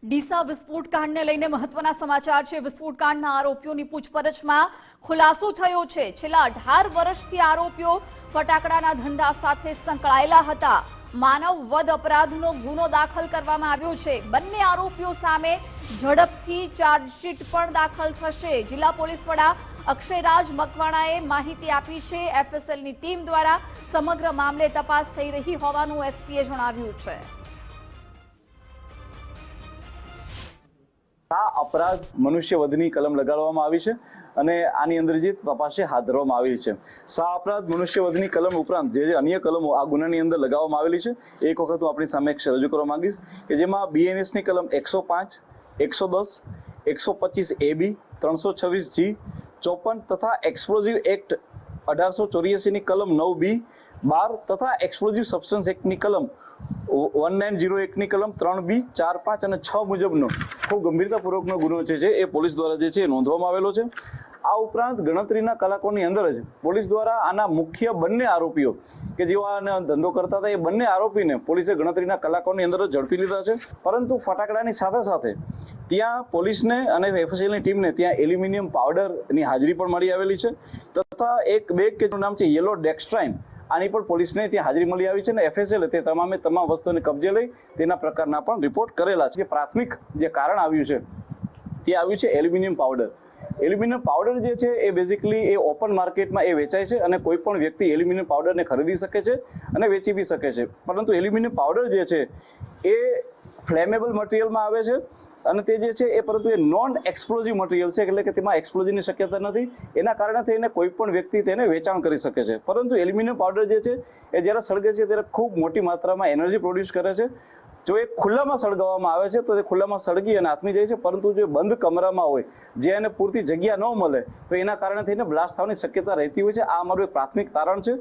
ડીસા વિસ્ફોટ કાંડને લઈને મહત્વના સમાચાર છે। વિસ્ફોટ કાંડના આરોપીઓની પૂછપરછમાં ખુલાસો થયો છે। છેલ્લા 18 વર્ષથી આરોપીઓ ફટાકડાના ધંધા સાથે સંકળાયેલા હતા। માનવ વધ અપરાધનો ગુનો દાખલ કરવામાં આવ્યો છે। બંને આરોપીઓ સામે ઝડપથી ચાર્જશીટ પણ દાખલ થશે। જિલ્લા પોલીસ વડા અક્ષયરાજ મકવાણાએ માહિતી આપી છે। એફએસએલની ટીમ દ્વારા સમગ્ર મામલે તપાસ થઈ રહી હોવાનું એસપીએ જણાવ્યું છે। આ અપરાધ મનુષ્યવધની કલમ લગાડવામાં આવી છે અને આની અંદર જે તપાસ હાથ ધરવામાં આવી છે। સા અપરાધ મનુષ્યવધની કલમ ઉપરાંત જે અન્ય કલમો આ ગુનાની અંદર લગાવવામાં આવેલી છે એક વખત હું આપણી સામે રજૂ કરવા માંગીશ કે જેમાં બીએનએસની કલમ 105, 110, 125 AB, 326 G, 54 તથા એક્સપ્લોઝિવ એક્ટ 1884ની કલમ 9B, 12 તથા એક્સપ્લોઝિવ સબસ્ટન્સ એક્ટની કલમ 1901ની કલમ 3B, 4, 5 અને 6 મુજબનો ખૂબ ગંભીરતાપૂર્વકનો ગુનો છે એ પોલીસ દ્વારા જે છે નોંધવામાં આવેલો છે। આ ઉપરાંત ગણતરીના કલાકોની અંદર જ પોલીસ દ્વારા આના મુખ્ય બંને આરોપીઓ કે જેઓ આનો ધંધો કરતા હતા એ બંને આરોપીને પોલીસે ગણતરીના કલાકોની અંદર જ ઝડપી લીધા છે। પરંતુ ફટાકડાની સાથે સાથે ત્યાં પોલીસને અને એફએસએલની ટીમને ત્યાં એલ્યુમિનિયમ પાવડરની હાજરી પણ મળી આવેલી છે તથા એક બેગ કે જેનું નામ છે યેલો ડેક્સ્ટ્રાઇન આની પણ પોલીસને ત્યાં હાજરી મળી આવી છે અને એફએસએલ તે તમામ વસ્તુને કબજે લઈ તેના પ્રકારના પણ રિપોર્ટ કરેલા છે। પ્રાથમિક જે કારણ આવ્યું છે તે આવ્યું છે એલ્યુમિનિયમ પાવડર। એલ્યુમિનિયમ પાવડર જે છે એ બેઝિકલી એ ઓપન માર્કેટમાં એ વેચાય છે અને કોઈ પણ વ્યક્તિ એલ્યુમિનિયમ પાવડરને ખરીદી શકે છે અને વેચી બી શકે છે। પરંતુ એલ્યુમિનિયમ પાવડર જે છે એ ફ્લેમેબલ મટીરિયલમાં આવે છે અને તે જે છે એ પરંતુ એ નોન એક્સપ્લોઝિવ મટીરિયલ છે એટલે કે તેમાં એક્સપ્લોઝિવની શક્યતા નથી। એના કારણે થઈને કોઈ પણ વ્યક્તિ તેને વેચાણ કરી શકે છે। પરંતુ એલ્યુમિનિયમ પાવડર જે છે એ જ્યારે સળગે છે ત્યારે ખૂબ મોટી માત્રામાં એનર્જી પ્રોડ્યુસ કરે છે। જો એ ખુલ્લામાં સળગાવવામાં આવે છે તો તે ખુલ્લામાં સળગી અને આથમી જાય છે પરંતુ જો બંધ કમરામાં હોય જે એને પૂરતી જગ્યા ન મળે તો એના કારણે થઈને બ્લાસ્ટ થવાની શક્યતા રહેતી હોય છે। આ અમારું એક પ્રાથમિક તારણ છે।